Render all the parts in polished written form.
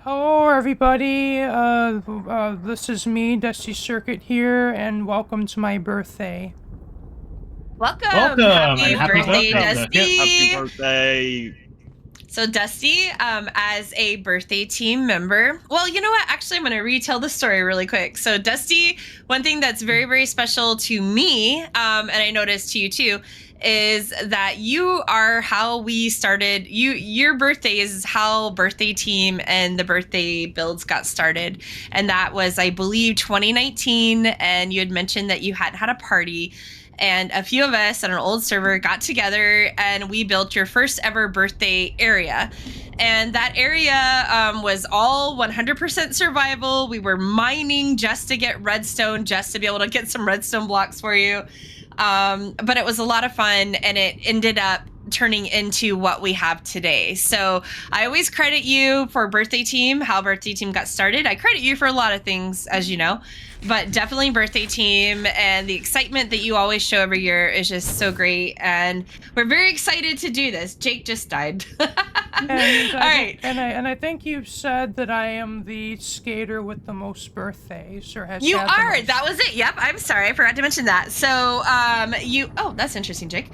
Hello, everybody. This is me, Dusty Circuit here, and welcome to my birthday. Welcome! Welcome and Happy happy birthday, birthday, Circuit. Happy Dusty! birthday. So, Dusty, as a birthday team member, well, you know what? Actually, I'm going to retell the story really quick. So, Dusty, one thing that's very, very special to me, and I noticed to you too, is that you are how we started. Your birthday is how birthday team and the birthday builds got started, and that was, I believe, 2019. And you had mentioned that you hadn't had a party. And a few of us on an old server got together and we built your first ever birthday area. And that area was all 100% survival. We were mining just to get redstone, just to be able to get some redstone blocks for you. But it was a lot of fun, and it ended up turning into what we have today. So I always credit you for birthday team, how birthday team got started. I credit you for a lot of things, as you know, but definitely birthday team, and the excitement that you always show every year is just so great. And we're very excited to do this. Jake just died. And All right. I think you said that I am the skater with the most birthdays, or has You had the are. most. That was it. Yep. I'm sorry. I forgot to mention that. So, oh, that's interesting, Jake.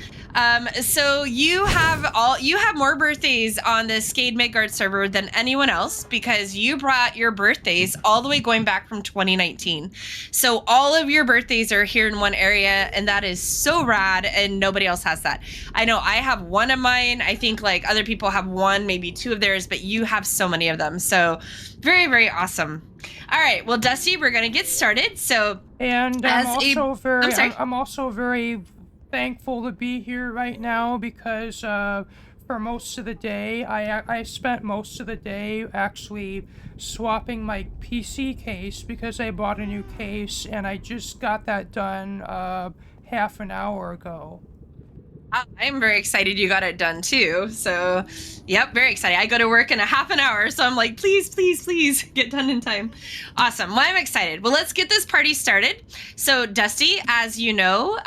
So you have more birthdays on the Skade Midgard server than anyone else, because you brought your birthdays all the way going back from 2019. So all of your birthdays are here in one area, and that is so rad, and nobody else has that. I know I have one of mine. I think like other people have one, maybe two of theirs, but you have so many of them. So very, very awesome. All right, well, Dusty, we're gonna get started. So, And I'm also very thankful to be here right now because for most of the day, I spent most of the day actually swapping my PC case because I bought a new case, and I just got that done half an hour ago. I'm very excited you got it done too. So, yep, very excited. I go to work in a half an hour, so I'm like, please, please, please get done in time. Awesome. Well, I'm excited. Well, let's get this party started. So, Dusty, as you know,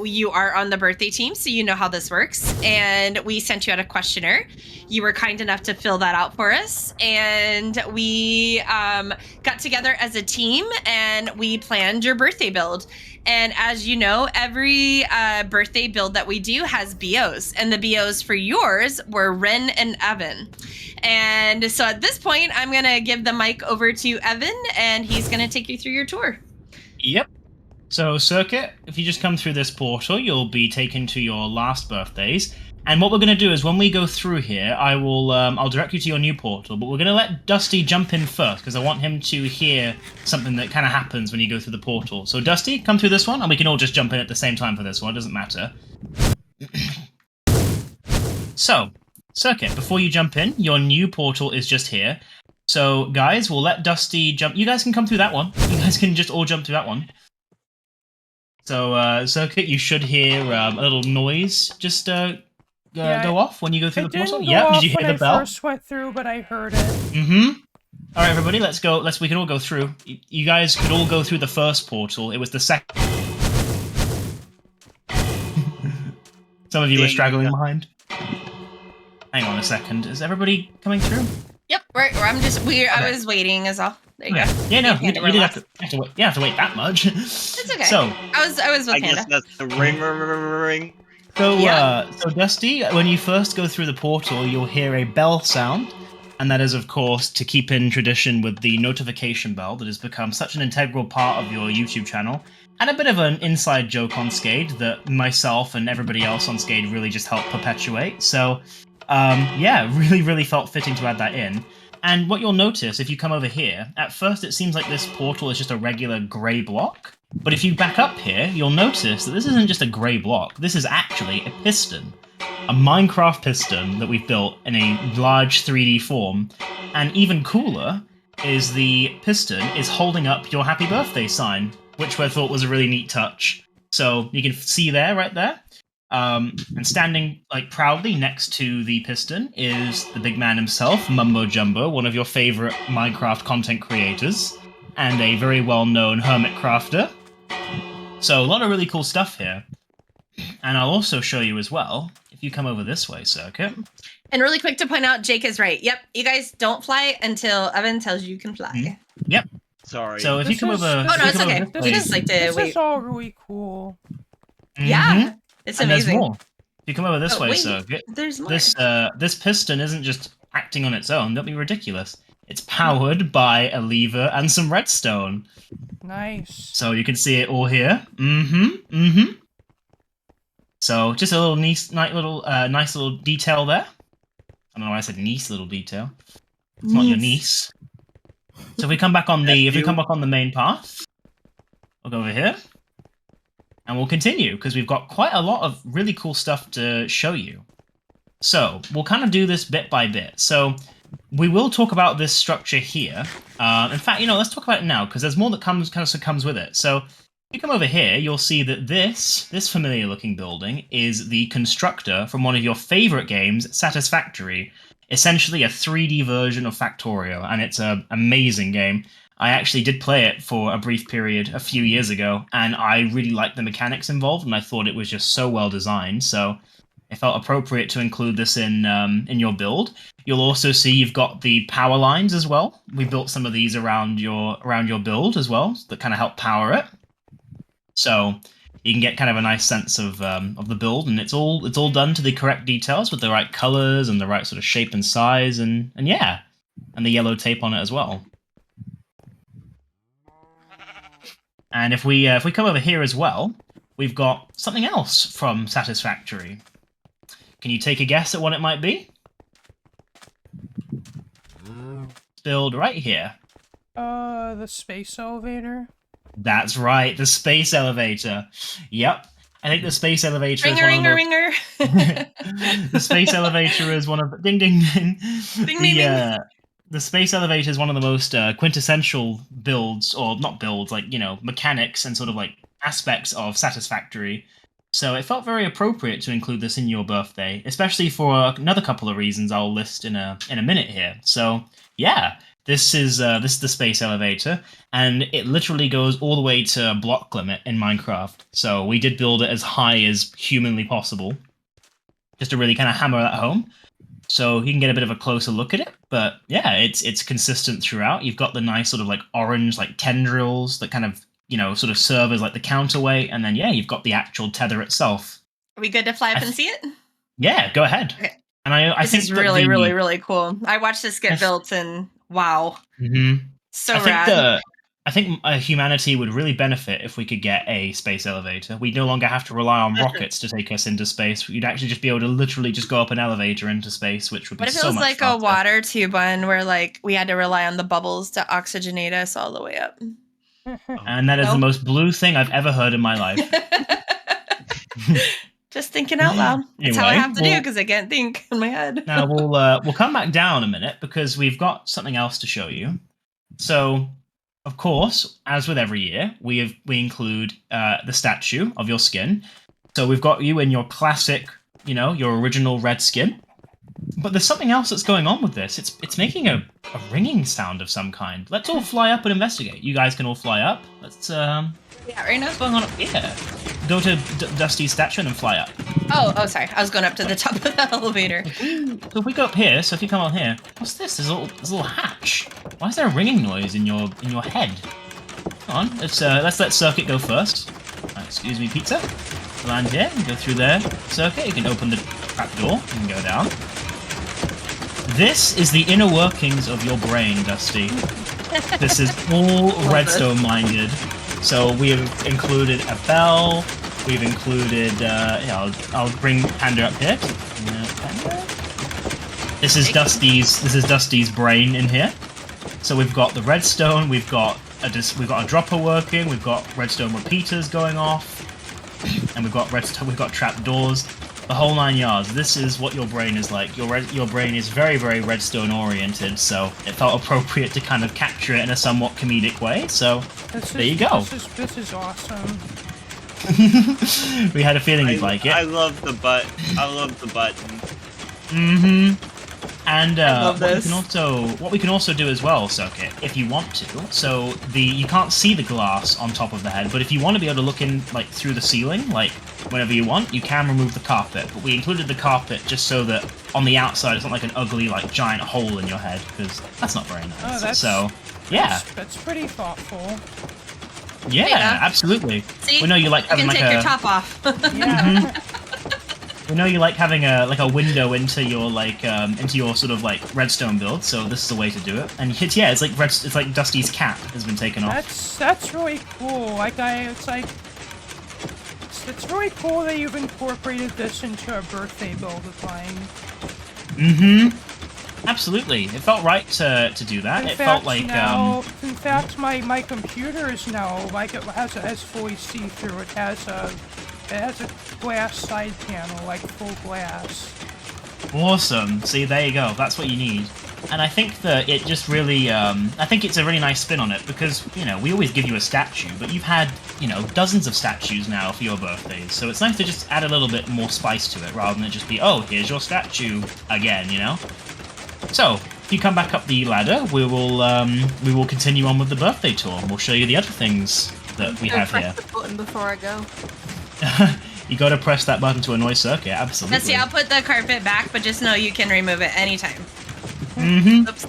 you are on the birthday team, so you know how this works. And we sent you out a questionnaire. You were kind enough to fill that out for us, and we got together as a team and we planned your birthday build. And as you know, every birthday build that we do has BOs, and the BOs for yours were Ren and Evan. And so at this point, I'm going to give the mic over to Evan, and he's going to take you through your tour. Yep. So, Circuit, if you just come through this portal, you'll be taken to your last birthdays. And what we're going to do is when we go through here, I'll direct you to your new portal, but we're going to let Dusty jump in first because I want him to hear something that kind of happens when you go through the portal. So, Dusty, come through this one, and we can all just jump in at the same time for this one. It doesn't matter. So, Circuit, before you jump in, your new portal is just here. So, guys, we'll let Dusty jump. You guys can come through that one. You guys can just all jump through that one. So, Circuit, you should hear a little noise just go off when you go through the portal. Yeah, did you hear the bell? I first went through, but I heard it. Mm-hmm. All right, everybody, let's go. We can all go through. You guys could all go through the first portal. It was the second. Some of you are straggling behind. Hang on a second. Is everybody coming through? Yep, I was waiting as all. There you go. Yeah, no, you didn't have to wait. You have to wait that much. It's okay. So I was with I Panda. guess that's the ring. So Dusty, when you first go through the portal, you'll hear a bell sound, and that is, of course, to keep in tradition with the notification bell that has become such an integral part of your YouTube channel, and a bit of an inside joke on Skade that myself and everybody else on Skade really just helped perpetuate. So, really, really felt fitting to add that in. And what you'll notice if you come over here, at first it seems like this portal is just a regular grey block. But if you back up here, you'll notice that this isn't just a grey block. This is actually a piston. A Minecraft piston that we've built in a large 3D form. And even cooler is the piston is holding up your happy birthday sign, which I thought was a really neat touch. So you can see there, right there. And standing like proudly next to the piston is the big man himself, Mumbo Jumbo, one of your favorite Minecraft content creators, and a very well-known hermit crafter. So a lot of really cool stuff here. And I'll also show you as well, if if you come over this way, Circuit. And really quick to point out, Jake is right. Yep, you guys don't fly until Evan tells you can fly. Yep. Sorry. So if you come over... Oh, no, it's okay. This is all really cool. Yeah, it's and amazing. There's more. If you come over this way, wait, Circuit, there's more. This piston isn't just acting on its own. Don't be ridiculous. It's powered by a lever and some redstone. Nice. So you can see it all here. So just a little nice little detail there. I don't know why I said nice little detail. It's not your niece. So if we come back on the main path, we'll go over here. And we'll continue, because we've got quite a lot of really cool stuff to show you. So, we'll kind of do this bit by bit. So, we will talk about this structure here. In fact, let's talk about it now, because there's more that comes with it. So, if you come over here, you'll see that this familiar-looking building is the constructor from one of your favorite games, Satisfactory. Essentially a 3D version of Factorio, and it's an amazing game. I actually did play it for a brief period a few years ago, and I really liked the mechanics involved, and I thought it was just so well designed, so it felt appropriate to include this in your build. You'll also see you've got the power lines as well. We built some of these around your build as well, that kind of help power it. So you can get kind of a nice sense of the build, and it's all done to the correct details with the right colors and the right sort of shape and size, and yeah, and the yellow tape on it as well. And if we come over here as well, we've got something else from Satisfactory. Can you take a guess at what it might be? It's built right here. The space elevator? That's right, the space elevator. Yep. I think the space elevator is one of the... Ringer. The space elevator is one of... Ding, ding, ding. Ding. The space elevator is one of the most quintessential builds, or not builds, like, mechanics and sort of like aspects of Satisfactory. So it felt very appropriate to include this in your birthday, especially for another couple of reasons I'll list in a minute here. So yeah, this is the space elevator, and it literally goes all the way to block limit in Minecraft. So we did build it as high as humanly possible, just to really kind of hammer that home. So you can get a bit of a closer look at it, but yeah, it's consistent throughout. You've got the nice sort of like orange like tendrils that kind of, sort of serve as like the counterweight, and then yeah, you've got the actual tether itself. Are we good to fly up and see it? Yeah, go ahead. Okay. And I this think is really, really, really cool. I watched this get built, and wow, so rad. I think humanity would really benefit if we could get a space elevator. We'd no longer have to rely on rockets to take us into space. You'd actually just be able to literally just go up an elevator into space, which would be so much faster. What if it was like a water tube one where like we had to rely on the bubbles to oxygenate us all the way up? And that is the most blue thing I've ever heard in my life. Just thinking out loud. That's how I have to do, because I can't think in my head. Now we'll come back down a minute, because we've got something else to show you. So, of course, as with every year, we include the statue of your skin. So we've got you in your classic, your original red skin. But there's something else that's going on with this. It's making a ringing sound of some kind. Let's all fly up and investigate. You guys can all fly up. Let's yeah, right now. What's going on up here? Go to Dusty's statue and then fly up. Oh, sorry. I was going up to the top of the elevator. So if we go up here, so if you come on here, what's this? There's a little hatch. Why is there a ringing noise in your head? Come on, let's let Circuit go first. Excuse me, pizza. Land here and go through there. Circuit, you can open the trap door and go down. This is the inner workings of your brain, Dusty. This is all redstone-minded. So we have included a bell. We've included. I'll bring Panda up here. Panda. This is Dusty's brain in here. So we've got the redstone. We've got a dropper working. We've got redstone repeaters going off, and we've got trap doors. The whole 9 yards. This is what your brain is like. Your brain is very, very redstone oriented, so it felt appropriate to kind of capture it in a somewhat comedic way. So there you go. This is awesome. We had a feeling you'd like it. I love the button. And love this. what we can also do as well, Circuit, if you want to. So you can't see the glass on top of the head, but if you want to be able to look in like through the ceiling, like whenever you want, you can remove the carpet. But we included the carpet just so that on the outside it's not like an ugly, like, giant hole in your head, because that's not very nice. Oh, so, yeah. That's pretty thoughtful. Yeah, absolutely. See? We know you like having you can like take your top off. Yeah. We know you like having a window into your sort of like redstone build, so this is a way to do it. And it's like Dusty's cap has been taken off. That's really cool. It's really cool that you've incorporated this into a birthday build of mine. Absolutely. It felt right to do that. Felt like in fact, my computer is now like it has fully see-through. It has a glass side panel, like full glass. Awesome. See, there you go. That's what you need. And I think that it just really, I think it's a really nice spin on it because, you know, we always give you a statue, but you've had, you know, dozens of statues now for your birthdays. So it's nice to just add a little bit more spice to it rather than just be, oh, here's your statue again, you know? So, if you come back up the ladder, we will continue on with the birthday tour. And we'll show you the other things that we have here. Press the button before I go. You gotta press that button to annoy Circuit, absolutely. Let's see, I'll put the carpet back, but just know you can remove it anytime. There Oops.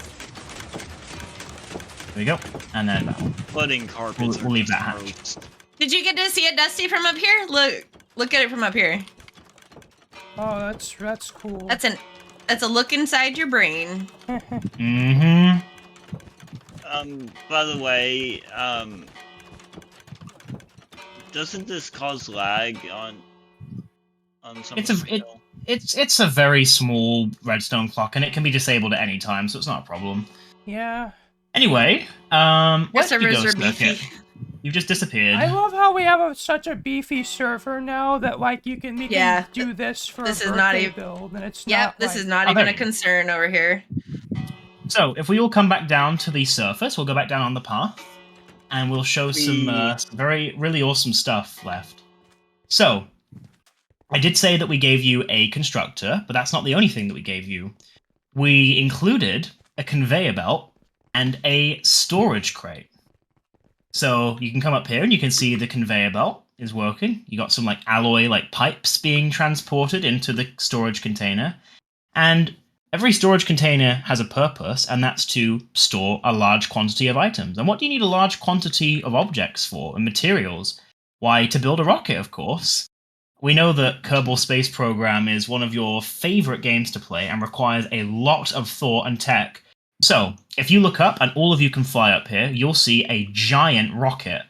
we go. And then Flooding carpets. we'll leave that hatch. Did you get to see it, Dusty, from up here? Look at it from up here. Oh, that's cool. That's a look inside your brain. By the way, doesn't this cause lag on some It's a very small redstone clock, and it can be disabled at any time, so it's not a problem. Yeah. Anyway, where did you go, servers are Circuit? beefy. You've just disappeared. I love how we have such a beefy server now that like we can do this for This a is birthday not even build, and it's Yep, not. this like, is not even a concern over here. So, if we all come back down to the surface, we'll go back down on the path, and we'll show some really awesome stuff left. So, I did say that we gave you a constructor, but that's not the only thing that we gave you. We included a conveyor belt and a storage crate. So you can come up here and you can see the conveyor belt is working. You got some like alloy like pipes being transported into the storage container. And every storage container has a purpose, and that's to store a large quantity of items. And what do you need a large quantity of objects for and materials? Why, to build a rocket, of course. We know that Kerbal Space Program is one of your favorite games to play and requires a lot of thought and tech. So, if you look up, and all of you can fly up here, you'll see a giant rocket.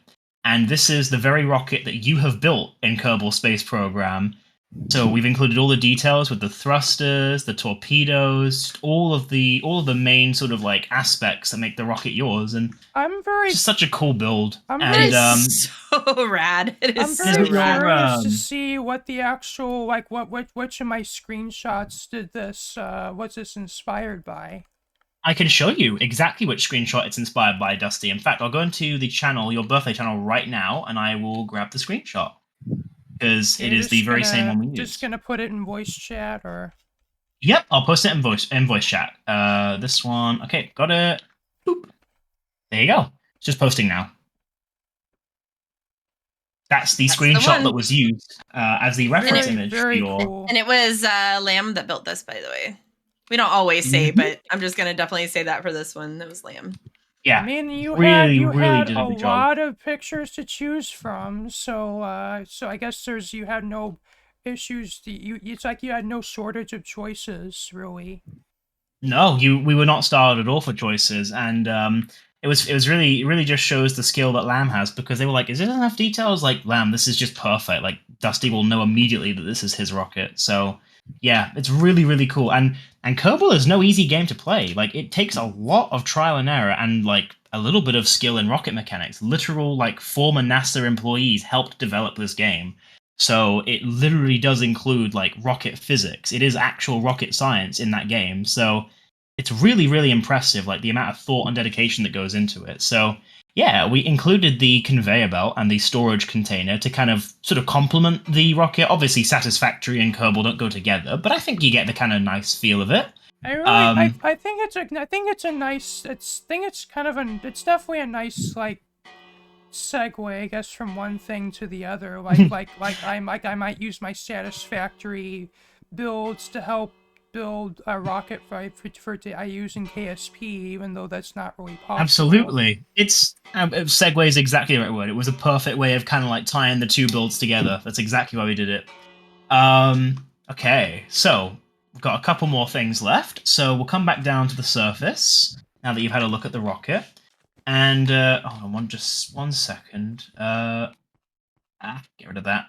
And this is the very rocket that you have built in Kerbal Space Program. So we've included all the details with the thrusters, the torpedoes, all of the main sort of like aspects that make the rocket yours, and it's just such a cool build. It is so rad. It is I'm very so rad. curious to see what the actual which of my screenshots did this. What's this inspired by? I can show you exactly which screenshot it's inspired by, Dusty. In fact, I'll go into the channel, your birthday channel, right now, and I will grab the screenshot. Because it is the very same one we used. Just gonna put it in voice chat, or? Yep, I'll post it in voice chat. This one, okay, got it. Boop. There you go. It's just posting now. That's the screenshot that was used as the reference image for your. Cool. And it was Lamb that built this, by the way. We don't always say, but I'm just gonna definitely say that for this one. It was Lamb. Yeah, I mean, you had a lot of pictures to choose from, so I guess you had no issues. It's like you had no shortage of choices, really. No, we were not starved at all for choices, and it was really just shows the skill that Lamb has, because they were like, is it enough details? Like, Lamb, this is just perfect. Like, Dusty will know immediately that this is his rocket. So yeah, it's really cool. And Kerbal is no easy game to play. Like, it takes a lot of trial and error and like a little bit of skill in rocket mechanics. Literal like former NASA employees helped develop this game. So it literally does include like rocket physics. It is actual rocket science in that game. So it's really impressive, like the amount of thought and dedication that goes into it. So yeah, we included the conveyor belt and the storage container to kind of sort of complement the rocket. Obviously, Satisfactory and Kerbal don't go together, but I think you get the kind of nice feel of it. I think it's definitely a nice like segue, I guess, from one thing to the other. I might use my Satisfactory builds to help build a rocket for I use in KSP, even though that's not really possible. Absolutely. It's segue is exactly the right word. It was a perfect way of kind of like tying the two builds together. That's exactly why we did it. Okay, so we've got a couple more things left. So we'll come back down to the surface now that you've had a look at the rocket. And hold on, just 1 second. Get rid of that.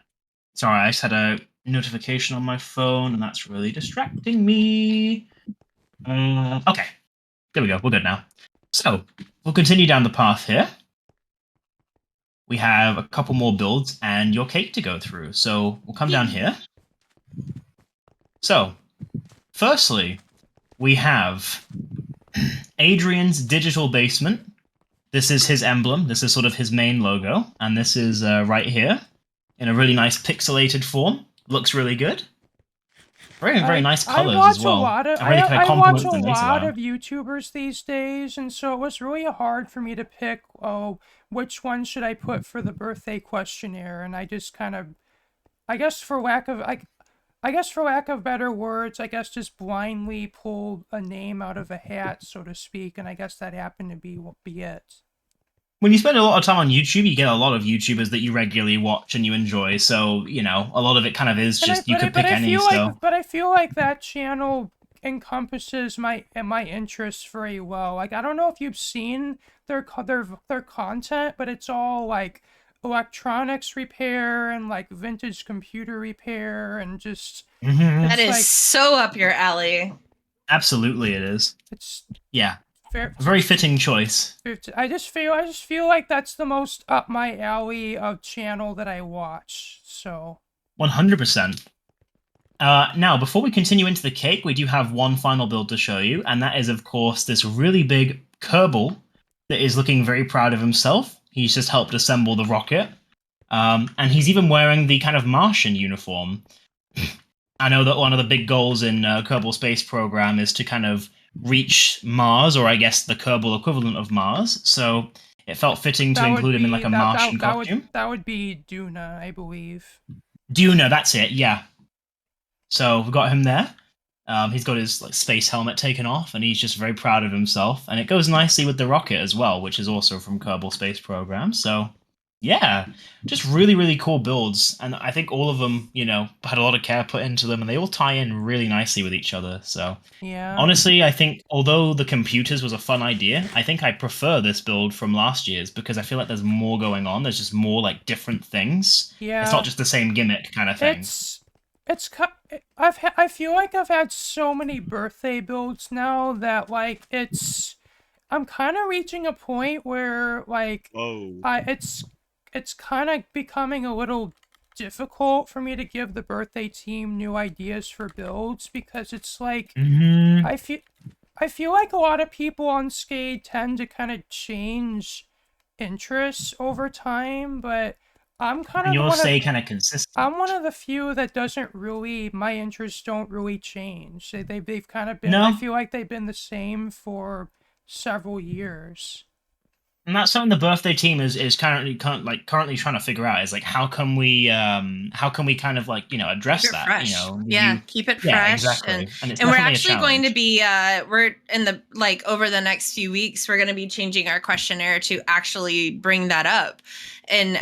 Sorry, I just had a notification on my phone, and that's really distracting me. Okay, there we go. We're good now. So we'll continue down the path here. We have a couple more builds and your cake to go through. So we'll come down here. So, firstly, we have Adrian's digital basement. This is his emblem. This is sort of his main logo. And this is right here in a really nice pixelated form. Looks really good. Very nice colors as well. I watch a lot of YouTubers these days, and so it was really hard for me to pick, which one should I put for the birthday questionnaire, and I just kind of, I guess for lack of better words, I guess just blindly pulled a name out of a hat, so to speak, and I guess that happened to be it. When you spend a lot of time on YouTube, you get a lot of YouTubers that you regularly watch and you enjoy. So, you know, a lot of it kind of is just you could pick any. But I feel like that channel encompasses my interests very well. Like, I don't know if you've seen their content, but it's all like electronics repair and like vintage computer repair and just that is like, so up your alley. Absolutely, it is. It's very fitting choice. I just feel like that's the most up my alley of channel that I watch. So 100%. Now, before we continue into the cake, we do have one final build to show you, and that is, of course, this really big Kerbal that is looking very proud of himself. He's just helped assemble the rocket, and he's even wearing the kind of Martian uniform. I know that one of the big goals in Kerbal Space Program is to kind of reach Mars, or I guess the Kerbal equivalent of Mars, so it felt fitting to include him in like a Martian costume. That would be Duna, I believe. Duna, that's it, yeah. So we've got him there. He's got his like space helmet taken off, and he's just very proud of himself, and it goes nicely with the rocket as well, which is also from Kerbal Space Program, so yeah, just really, really cool builds, and I think all of them, you know, had a lot of care put into them, and they all tie in really nicely with each other, so yeah. Honestly, I think, although the computers was a fun idea, I think I prefer this build from last year's, because I feel like there's more going on, there's just more, like, different things. Yeah. It's not just the same gimmick kind of thing. I feel like I've had so many birthday builds now that, like, I'm kind of reaching a point where, like, it's kind of becoming a little difficult for me to give the birthday team new ideas for builds, because it's like I feel like a lot of people on Skade tend to kind of change interests over time, but I'm kind of kind of consistent. I'm one of the few that my interests don't really change. They've kind of been. I feel like they've been the same for several years. And that's something the birthday team is currently trying to figure out, is like how can we kind of like, you know, address that, fresh. You know, keep it fresh. Yeah, exactly. And we're actually going to be we're in the over the next few weeks we're going to be changing our questionnaire to actually bring that up and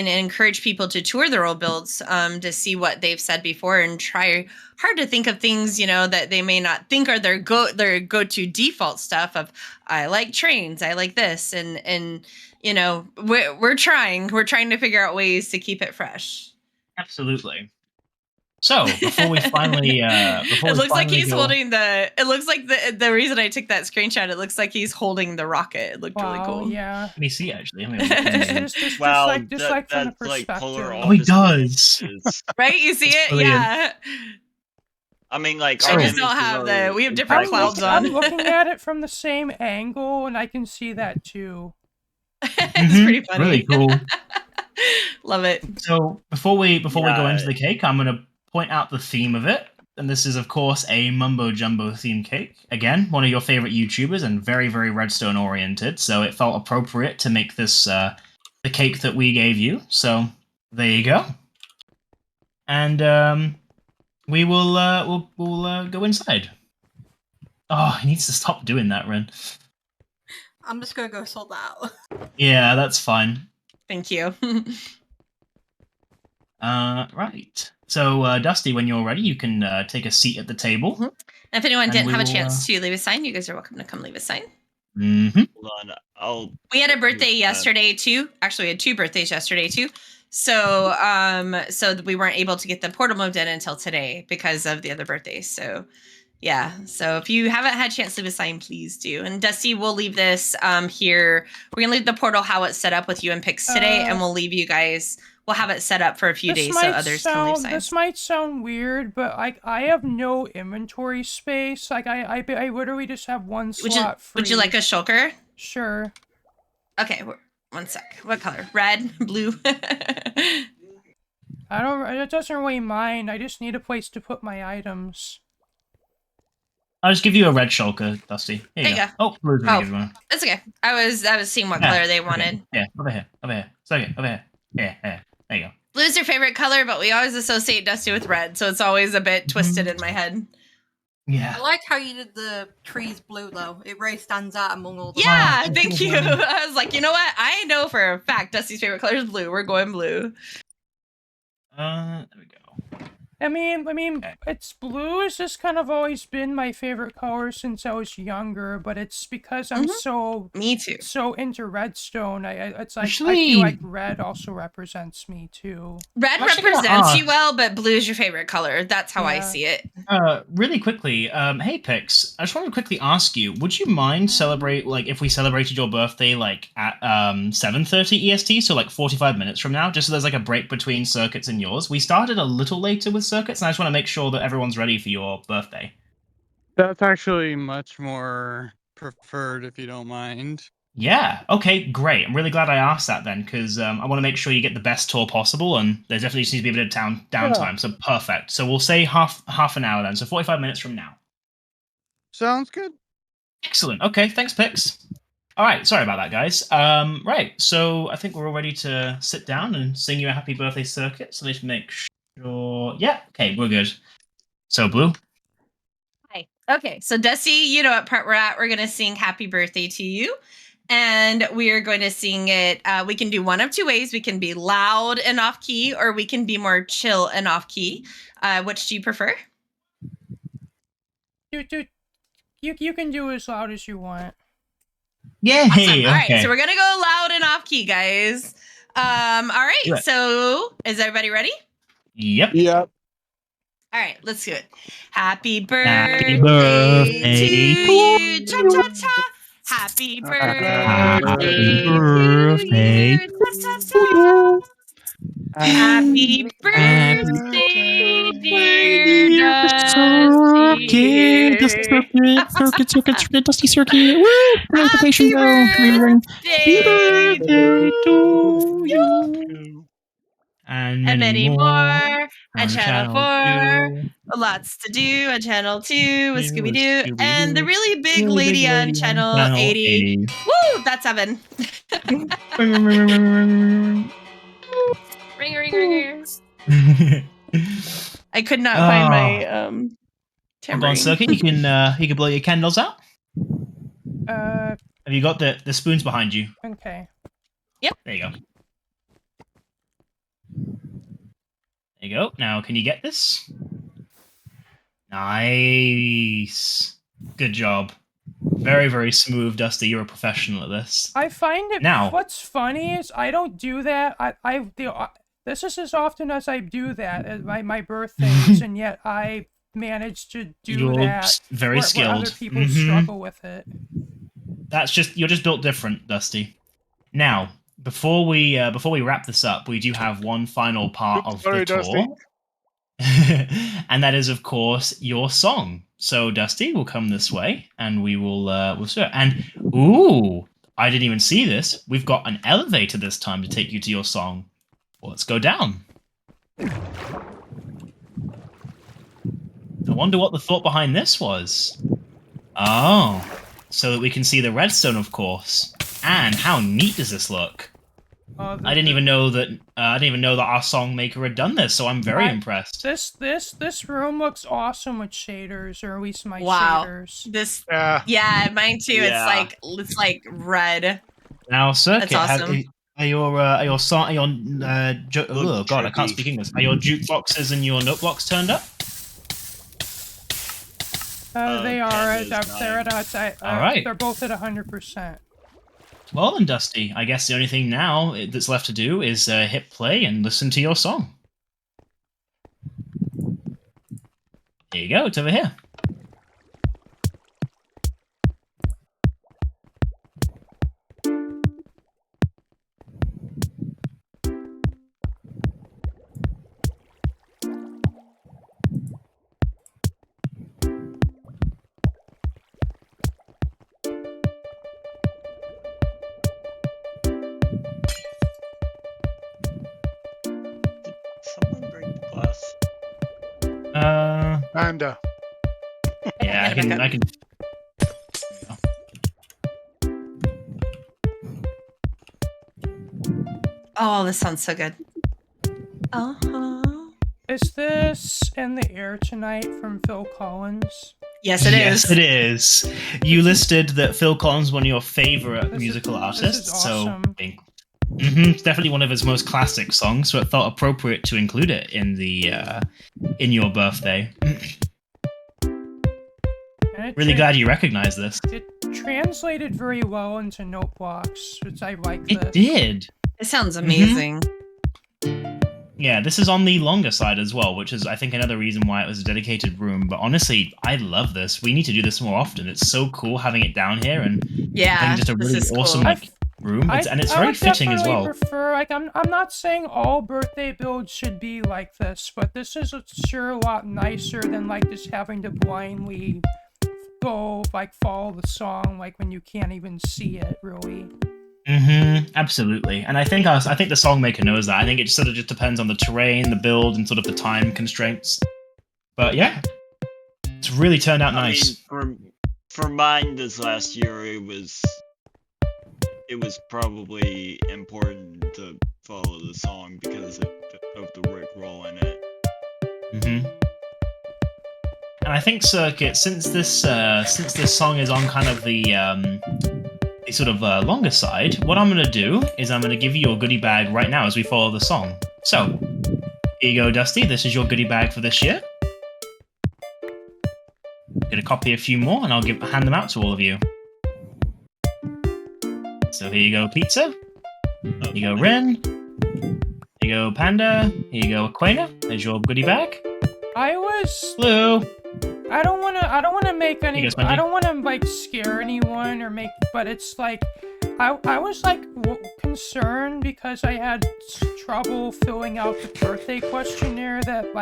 encourage people to tour their old builds to see what they've said before and try hard to think of things, you know, that they may not think are their go-to default stuff of, I like trains, I like this, and you know, we're trying to figure out ways to keep it fresh. Absolutely. So before we finally, it looks like he's holding the. It looks like the reason I took that screenshot. It looks like he's holding the rocket. It looked really cool. Yeah. Let me see. Actually, just like from the perspective. Oh, he does. Right? You see it? Brilliant. Yeah. I mean, like, I just don't have we have different clouds on. I'm looking at it from the same angle, and I can see that too. It's pretty funny. Really cool. Love it. So before we go into the cake, I'm going to point out the theme of it. And this is, of course, a Mumbo Jumbo theme cake. Again, one of your favorite YouTubers and very, very Redstone oriented. So it felt appropriate to make this the cake that we gave you. So there you go. And we will we'll go inside. Oh, he needs to stop doing that, Ren. I'm just gonna go sort that out. Yeah, that's fine. Thank you. Right. So, Dusty, when you're ready, you can take a seat at the table. Mm-hmm. If anyone And didn't we have a will, chance to leave a sign, you guys are welcome to come leave a sign. Mm-hmm. Hold on. We had a birthday yesterday too. Actually, we had 2 birthdays yesterday too. So, so we weren't able to get the portal moved in until today because of the other birthdays. So, yeah. So if you haven't had a chance to leave a sign, please do. And Dusty, we'll leave this here. We're gonna leave the portal how it's set up with you and Pix today, and we'll leave you guys. We'll have it set up for a few days so others can leave signs. This might sound weird, but I have no inventory space. Like I literally just have one slot free. Would you like a shulker? Sure. Okay, one sec. What color? Red, blue. I don't. It doesn't really mind. I just need a place to put my items. I'll just give you a red shulker, Dusty. Here you go. Oh, blue's really good one. That's okay. I was seeing what color they wanted. Okay. Yeah, over here. It's okay, over here. Yeah, there you go. Blue's your favorite color, but we always associate Dusty with red, so it's always a bit twisted in my head. Yeah. I like how you did the trees blue, though. It really stands out among all the... Yeah, thank you. I was like, you know what? I know for a fact Dusty's favorite color is blue. We're going blue. There we go. I mean, it's blue has just kind of always been my favorite color since I was younger, but it's because I'm so into redstone. It's like I feel like red also represents me too. Red represents you well, but blue is your favorite color. That's how I see it. Really quickly, hey Pix, I just wanted to quickly ask you, would you mind if we celebrated your birthday like at 7:30 EST, so like 45 minutes from now, just so there's like a break between circuits and yours? We started a little later with circuits, and I just want to make sure that everyone's ready for your birthday. That's actually much more preferred, if you don't mind. Yeah, okay, great. I'm really glad I asked that then, because I want to make sure you get the best tour possible, and there definitely needs to be a bit of downtime, so perfect. So we'll say half an hour then, so 45 minutes from now. Sounds good. Excellent. Okay, thanks, Pix. All right, sorry about that, guys. Right, so I think we're all ready to sit down and sing you a happy birthday circuit, so let's make sure... Yeah, okay, we're good. So, Blue? Hi. Okay, so Dusty, you know what part we're at. We're going to sing Happy Birthday to You. And we are going to sing it. We can do one of 2 ways. We can be loud and off key, or we can be more chill and off key. Which do you prefer? You can do as loud as you want. Yeah. Awesome. Okay. All right, so we're going to go loud and off key, guys. All right, so is everybody ready? Yep. Yep. All right, let's do it. Happy birthday, Happy birthday to you. Cha-cha-cha. Happy birthday to you. Cha-cha-cha. Happy birthday, dear Dusty. Circuit, Dusty Circuit. Woo! Happy birthday to you. And many more. And Channel 4. 2. Lots to do on Channel 2 with Scooby-Doo. And the really big lady on Channel 80. Woo! That's Evan. Ring. I could not find my tambourine. On Circuit, you can blow your candles out. Have you got the spoons behind you? Okay. Yep. There you go. There you go. Now, can you get this? Nice. Good job. Very, very smooth, Dusty. You're a professional at this. I find it. Now, what's funny is I don't do that. This is as often as I do that at my birthdays, and yet I managed to do that. Very skilled. Where other people struggle with it. You're just built different, Dusty. Now, before we wrap this up, we do have one final part of the tour. And that is, of course, your song. So, Dusty, we'll come this way, and we'll start. And I didn't even see this. We've got an elevator this time to take you to your song. Well, let's go down. I wonder what the thought behind this was. Oh, so that we can see the redstone, of course. And how neat does this look? I didn't even know that. I didn't even know that our song maker had done this. So I'm very impressed. This room looks awesome with shaders, or at least my Wow. shaders. This, Yeah. yeah, mine too. Yeah. It's like red. Now, Circuit, That's awesome. oh god, I can't trippy. speak English. Are your jukeboxes and your note blocks turned up? They are. Panda's All right. They're both at 100%. Well then, Dusty, I guess the only thing now that's left to do is hit play and listen to your song. There you go, it's over here. Someone break the glass. Panda. Yeah, I can. Oh, this sounds so good. Uh-huh. Is this In the Air Tonight from Phil Collins? Yes, it is. Yes, it is. You listed that Phil Collins is one of your favorite This musical is artists, awesome. so it's definitely one of his most classic songs. So it felt appropriate to include it in the in your birthday. Really glad you recognized this. It translated very well into note blocks, which I like. It did. It sounds amazing. Yeah, this is on the longer side as well, which is, I think, another reason why it was a dedicated room. But honestly, I love this. We need to do this more often. It's so cool having it down here and having just a really awesome room. And it's very fitting as well. Prefer, I'm not saying all birthday builds should be like this, but this is sure a lot nicer than like just having to blindly go follow the song when you can't even see it really. Absolutely. And I think the song maker knows that. I think it sort of just depends on the terrain, the build, and sort of the time constraints. But yeah, it's really turned out nice. I mean, for mine this last year, it was probably important to follow the song because of the Rickroll in it. And I think Circuit, since this song is on kind of the sort of longer side, what I'm going to do is I'm going to give you your goodie bag right now as we follow the song. So, here you go, Dusty. This is your goodie bag for this year. I'm going to copy a few more and I'll hand them out to all of you. So here you go, Pizza. Here you go, Ren. Here you go, Panda. Here you go, Aquena. There's your goodie bag. Blue. I don't want to make any. I don't want to scare anyone or make. But it's I was concerned because I had trouble filling out the birthday questionnaire that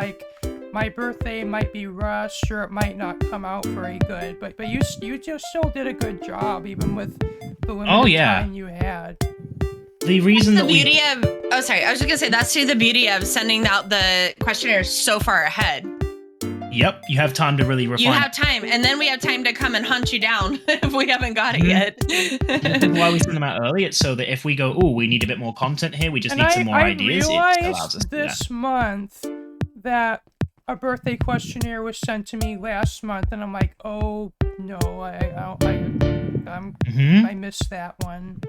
my birthday might be rushed or it might not come out very good. But you just still did a good job even with the limited time you had. The reason I was just gonna say that's the beauty of sending out the questionnaire so far ahead. Yep, you have time to really refine. You have time, and then we have time to come and hunt you down if we haven't got it yet. Why we send them out early? It's so that if we go, we need a bit more content here, we just need some more ideas. I realized this month that a birthday questionnaire was sent to me last month, and I'm like, oh no, I missed that one.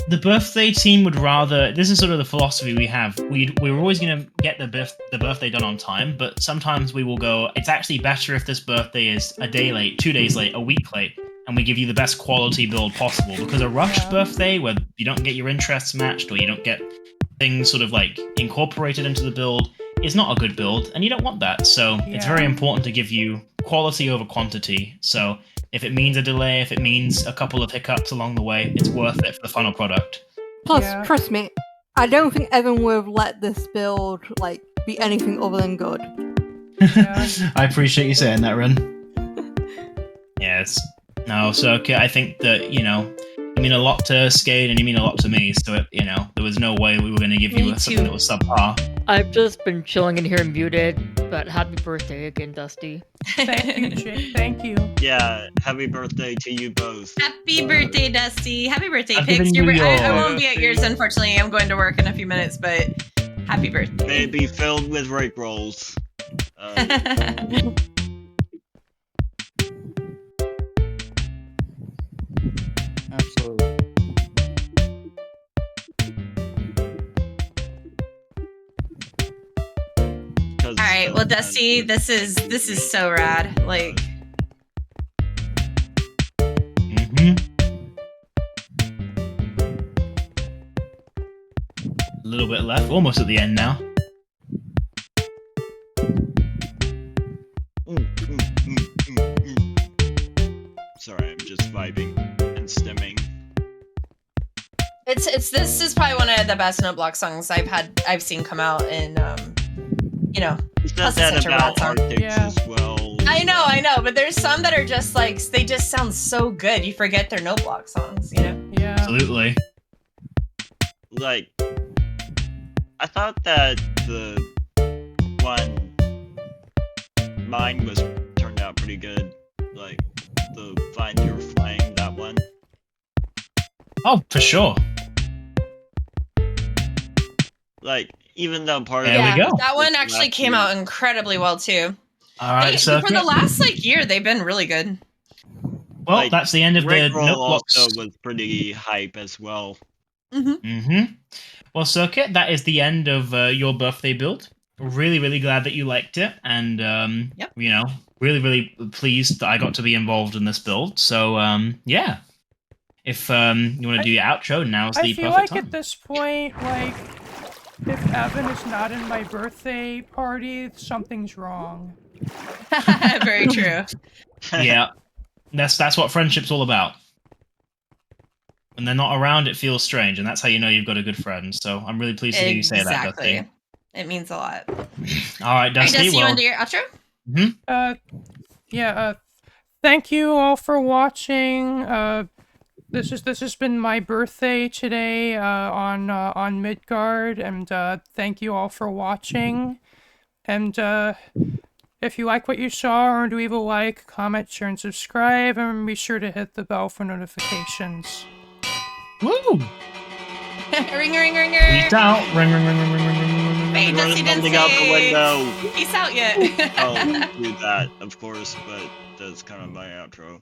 The birthday team would rather. This is sort of the philosophy we have. We're always going to get the birthday done on time, but sometimes we will go. It's actually better if this birthday is a day late, 2 days late, a week late, and we give you the best quality build possible. Because a rushed birthday where you don't get your interests matched or you don't get things sort of incorporated into the build is not a good build, and you don't want that. So it's very important to give you quality over quantity. So if it means a delay, if it means a couple of hiccups along the way, it's worth it for the final product. Plus, trust me, I don't think Evan would have let this build be anything other than good. I appreciate you saying that, Ren. Yes. No, so okay, I think that, you mean a lot to Skade, and you mean a lot to me. So it, there was no way we were going to give you something that was subpar. I've just been chilling in here muted, but happy birthday again, Dusty. Thank you, Jake. Thank you. Yeah, happy birthday to you both. Happy birthday, Dusty. Happy birthday, I'm Pix. giving you I yours. won't be at yours, unfortunately. I'm going to work in a few minutes, but happy birthday. May it be filled with Rick rolls. Absolutely. All right, well, Dusty, this is so rad. Like, A little bit left, almost at the end now. Sorry, I'm just vibing and stimming. this is probably one of the best Noteblock songs I've seen come out in You said Plus, that it's such a about rad song. Arctics Yeah. as well. I know, but there's some that are just like they just sound so good. You forget they're Noteblock songs, Yeah. Absolutely. Like, I thought that the one mine was turned out pretty good. Like the Find Your Flame, that one. Oh, for sure. Like, even though part There of we Yeah, go. that one actually Last came year. out incredibly well too. All right, For the Circuit. last year, they've been really good. Well, like, that's the end of the Rickroll Noteblock. also was pretty hype as well. Well, Circuit, that is the end of your birthday build. Really, really glad that you liked it, and Yep. really, really pleased that I got to be involved in this build. So, yeah. If you want to do your outro, now's the I feel perfect like time. at this point, like, if Evan is not in my birthday party, something's wrong. Very true. Yeah, that's what friendship's all about. When they're not around, it feels strange, and that's how you know you've got a good friend. So I'm really pleased to hear you say that, Exactly. Dusty. It means a lot. All All right, right, Dusty. Dusty, you Well, want to do your outro? Thank you all for watching. This has been my birthday today on Midgard, and thank you all for watching. And if you like what you saw, or do leave a like, comment, share, and subscribe, and be sure to hit the bell for notifications. woo! Ring, ring, ringer. Peace out. Ring, ring, ring, ring, ring, ring, ring, ring, ring. Wait, Running Dusty didn't something out the say window. peace out yet. I'll do that, of course, but that's kind of my outro.